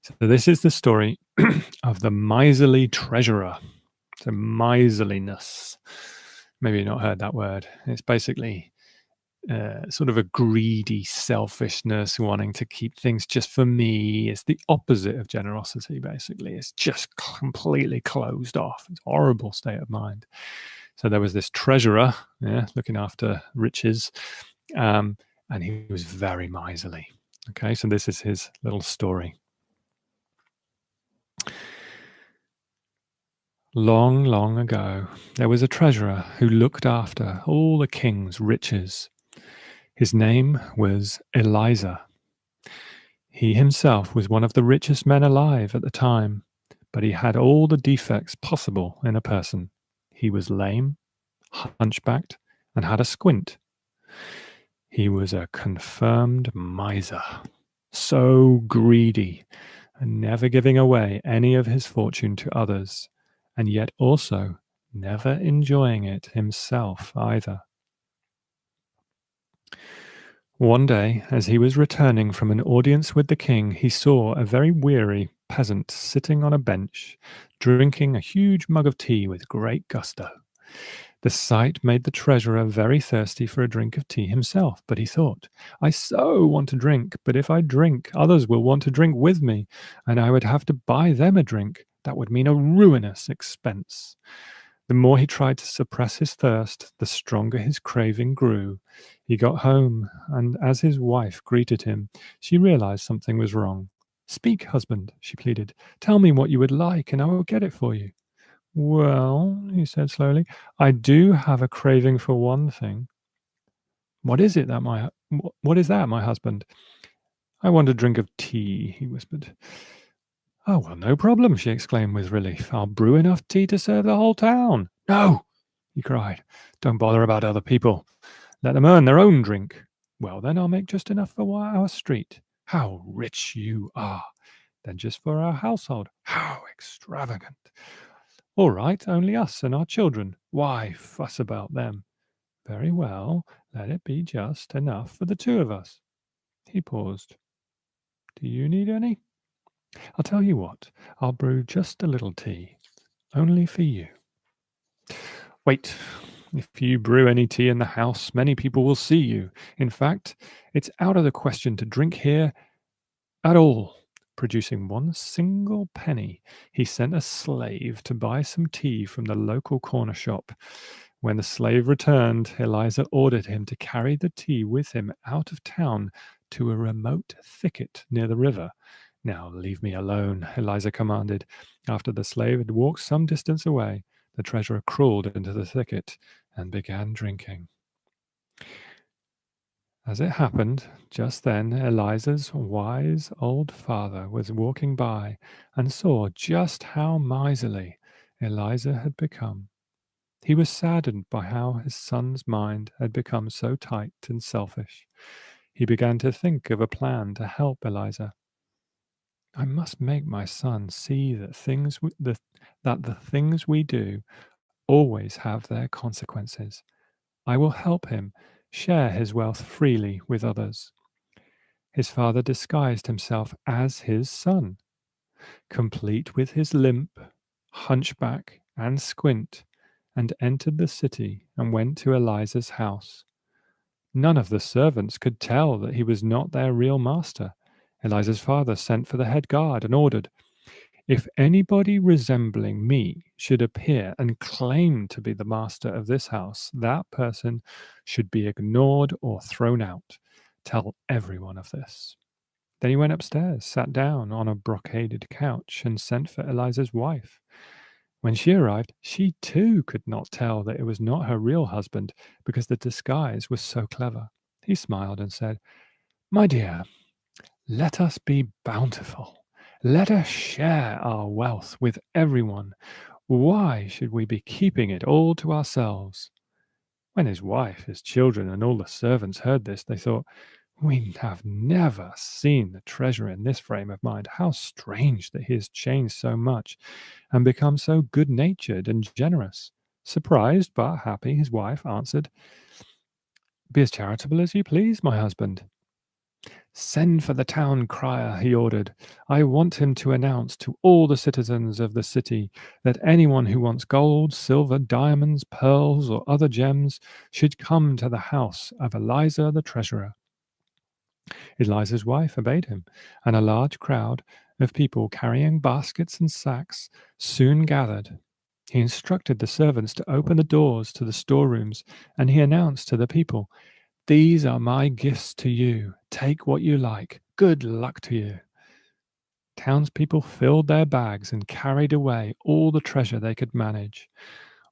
So this is the story of the miserly treasurer. So miserliness. Maybe you've not heard that word. It's basically sort of a greedy selfishness, wanting to keep things just for me. It's the opposite of generosity, basically. It's just completely closed off. It's a horrible state of mind. So there was this treasurer, looking after riches, and he was very miserly. Okay, so this is his little story. Long, long ago, there was a treasurer who looked after all the king's riches. His name was Eliza. He himself was one of the richest men alive at the time, but he had all the defects possible in a person. He was lame, hunchbacked, and had a squint. He was a confirmed miser, so greedy, and never giving away any of his fortune to others, and yet also never enjoying it himself either. One day, as he was returning from an audience with the king, he saw a very weary peasant sitting on a bench, drinking a huge mug of tea with great gusto. The sight made the treasurer very thirsty for a drink of tea himself, but he thought, I so want to drink, but if I drink, others will want to drink with me, and I would have to buy them a drink. That would mean a ruinous expense. The more he tried to suppress his thirst, the stronger his craving grew. He got home, and as his wife greeted him, she realized something was wrong. Speak, husband, she pleaded. Tell me what you would like, and I will get it for you. Well, he said slowly, I do have a craving for one thing. What is that, my husband? I want a drink of tea, he whispered. Oh, well, no problem, she exclaimed with relief. I'll brew enough tea to serve the whole town. No, he cried. Don't bother about other people. Let them earn their own drink. Well, then I'll make just enough for our street. How rich you are. Then just for our household. How extravagant. All right, only us and our children. Why fuss about them? Very well, let it be just enough for the two of us. He paused. Do you need any? I'll tell you what, I'll brew just a little tea, only for you. Wait, if you brew any tea in the house, many people will see you. In fact, it's out of the question to drink here at all. Producing one single penny, he sent a slave to buy some tea from the local corner shop. When the slave returned, Eliza ordered him to carry the tea with him out of town to a remote thicket near the river. Now leave me alone, Eliza commanded. After the slave had walked some distance away, the treasurer crawled into the thicket and began drinking. As it happened, just then Eliza's wise old father was walking by and saw just how miserly Eliza had become. He was saddened by how his son's mind had become so tight and selfish. He began to think of a plan to help Eliza. I must make my son see that the things we do always have their consequences. I will help him share his wealth freely with others. His father disguised himself as his son, complete with his limp, hunchback, and squint, and entered the city and went to Eliza's house. None of the servants could tell that he was not their real master. Eliza's father sent for the head guard and ordered, if anybody resembling me should appear and claim to be the master of this house, that person should be ignored or thrown out. Tell everyone of this. Then he went upstairs, sat down on a brocaded couch, and sent for Eliza's wife. When she arrived, she too could not tell that it was not her real husband, because the disguise was so clever. He smiled and said, My dear, let us be bountiful. Let us share our wealth with everyone. Why should we be keeping it all to ourselves? When his wife, his children, and all the servants heard this, they thought, We have never seen the treasurer in this frame of mind. How strange that he has changed so much and become so good-natured and generous. Surprised but happy, his wife answered, Be as charitable as you please, my husband. "Send for the town crier," he ordered. "I want him to announce to all the citizens of the city that anyone who wants gold, silver, diamonds, pearls, or other gems should come to the house of Eliza the treasurer." Eliza's wife obeyed him, and a large crowd of people carrying baskets and sacks soon gathered. He instructed the servants to open the doors to the storerooms, and he announced to the people, "These are my gifts to you. Take what you like. Good luck to you." Townspeople filled their bags and carried away all the treasure they could manage.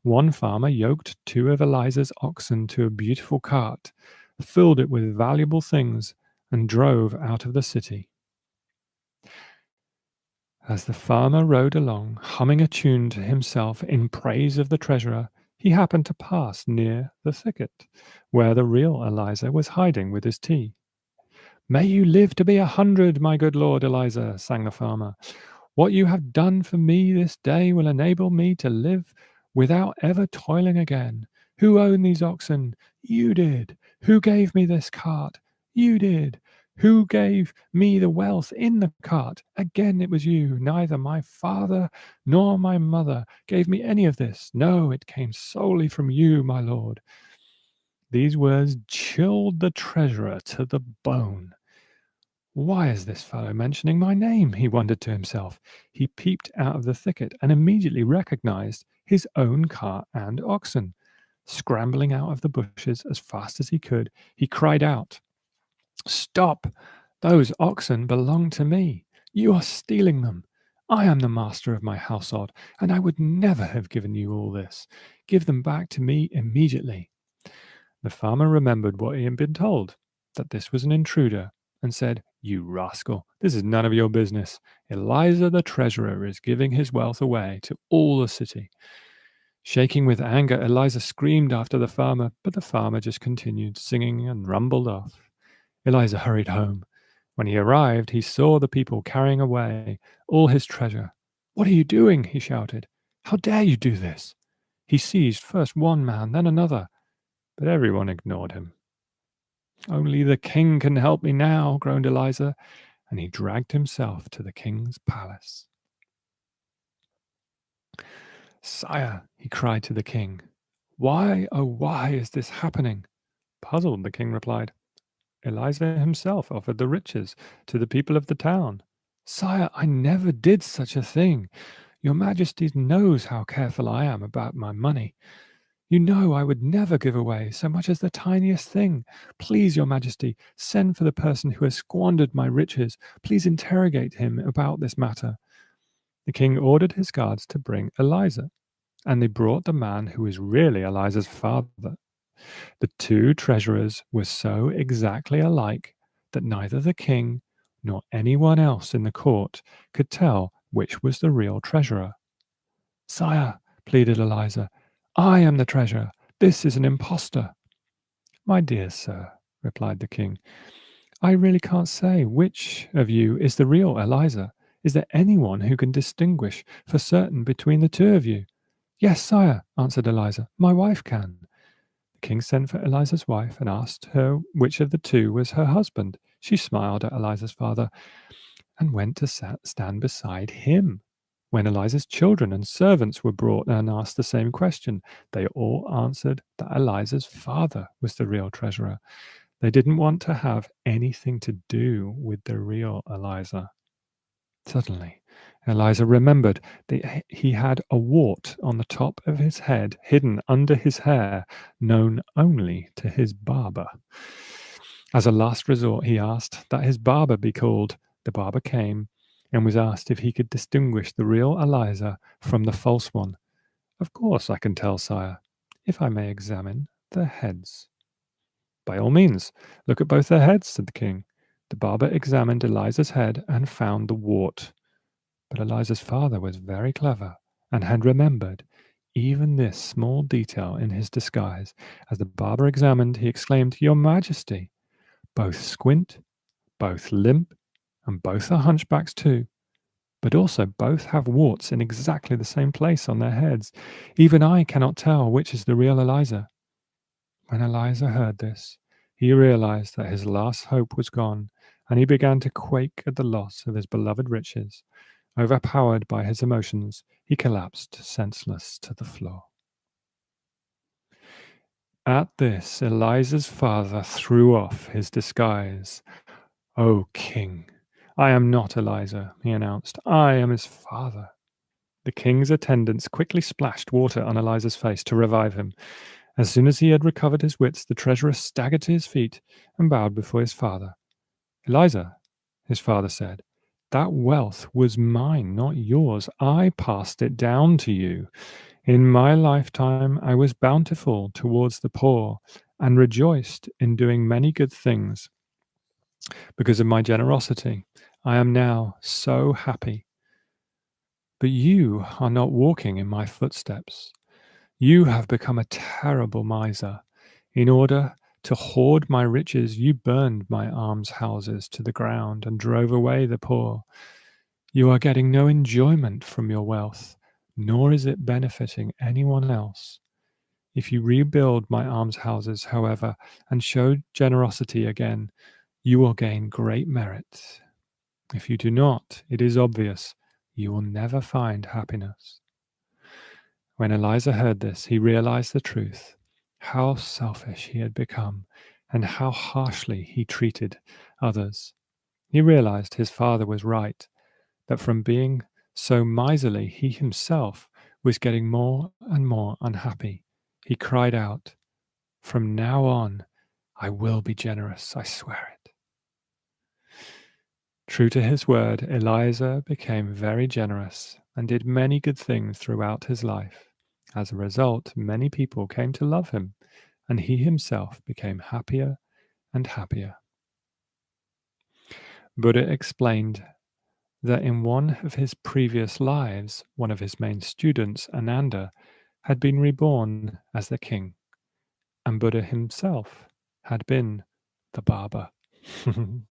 One farmer yoked two of Eliza's oxen to a beautiful cart, filled it with valuable things, and drove out of the city. As the farmer rode along, humming a tune to himself in praise of the treasurer, he happened to pass near the thicket, where the real Eliza was hiding with his tea. "May you live to be 100, my good Lord Eliza," sang the farmer. "What you have done for me this day will enable me to live without ever toiling again. Who owned these oxen? You did. Who gave me this cart? You did. Who gave me the wealth in the cart? Again, it was you. Neither my father nor my mother gave me any of this. No, it came solely from you, my lord." These words chilled the treasurer to the bone. "Why is this fellow mentioning my name?" he wondered to himself. He peeped out of the thicket and immediately recognized his own cart and oxen. Scrambling out of the bushes as fast as he could, he cried out, "Stop! Those oxen belong to me. You are stealing them. I am the master of my household, and I would never have given you all this. Give them back to me immediately." The farmer remembered what he had been told, that this was an intruder, and said, "You rascal, this is none of your business. Eliza the treasurer is giving his wealth away to all the city." Shaking with anger, Eliza screamed after the farmer, but the farmer just continued singing and rumbled off. Eliza hurried home. When he arrived, he saw the people carrying away all his treasure. "What are you doing?" he shouted. "How dare you do this?" He seized first one man, then another, but everyone ignored him. "Only the king can help me now," groaned Eliza, and he dragged himself to the king's palace. "Sire," he cried to the king, "why, oh why is this happening?" Puzzled, the king replied, "Eliza himself offered the riches to the people of the town." "Sire, I never did such a thing. Your Majesty knows how careful I am about my money. You know I would never give away so much as the tiniest thing. Please, Your Majesty, send for the person who has squandered my riches. Please interrogate him about this matter." The king ordered his guards to bring Eliza, and they brought the man who was really Eliza's father. The two treasurers were so exactly alike that neither the king nor anyone else in the court could tell which was the real treasurer. "Sire," pleaded Eliza, "I am the treasurer. This is an impostor." "My dear sir," replied the king, "I really can't say which of you is the real Eliza. Is there anyone who can distinguish for certain between the two of you?" "Yes, sire," answered Eliza, "my wife can." The king sent for Eliza's wife and asked her which of the two was her husband. She smiled at Eliza's father and went to stand beside him. When Eliza's children and servants were brought and asked the same question, they all answered that Eliza's father was the real treasurer. They didn't want to have anything to do with the real Eliza. Suddenly, Eliza remembered that he had a wart on the top of his head, hidden under his hair, known only to his barber. As a last resort, he asked that his barber be called. The barber came and was asked if he could distinguish the real Eliza from the false one. "Of course I can tell, sire, if I may examine their heads." "By all means, look at both their heads," said the king. The barber examined Eliza's head and found the wart. But Eliza's father was very clever and had remembered even this small detail in his disguise. As the barber examined, he exclaimed, "Your Majesty, both squint, both limp, and both are hunchbacks too. But also both have warts in exactly the same place on their heads. Even I cannot tell which is the real Eliza." When Eliza heard this, he realized that his last hope was gone, and he began to quake at the loss of his beloved riches. Overpowered by his emotions, he collapsed senseless to the floor. At this, Eliza's father threw off his disguise. "O king, I am not Eliza," he announced. "I am his father." The king's attendants quickly splashed water on Eliza's face to revive him. As soon as he had recovered his wits, the treasurer staggered to his feet and bowed before his father. "Eliza," his father said, "that wealth was mine, not yours. I passed it down to you. In my lifetime, I was bountiful towards the poor and rejoiced in doing many good things because of my generosity. I am now so happy. But you are not walking in my footsteps. You have become a terrible miser. In order to hoard my riches, you burned my almshouses to the ground and drove away the poor. You are getting no enjoyment from your wealth, nor is it benefiting anyone else. If you rebuild my almshouses, however, and show generosity again, you will gain great merit. If you do not, it is obvious you will never find happiness." When Eliza heard this, he realized the truth, how selfish he had become, and how harshly he treated others. He realized his father was right, that from being so miserly, he himself was getting more and more unhappy. He cried out, "From now on, I will be generous, I swear it." True to his word, Eliza became very generous and did many good things throughout his life. As a result, many people came to love him, and he himself became happier and happier. Buddha explained that in one of his previous lives, one of his main students, Ananda, had been reborn as the king, and Buddha himself had been the barber.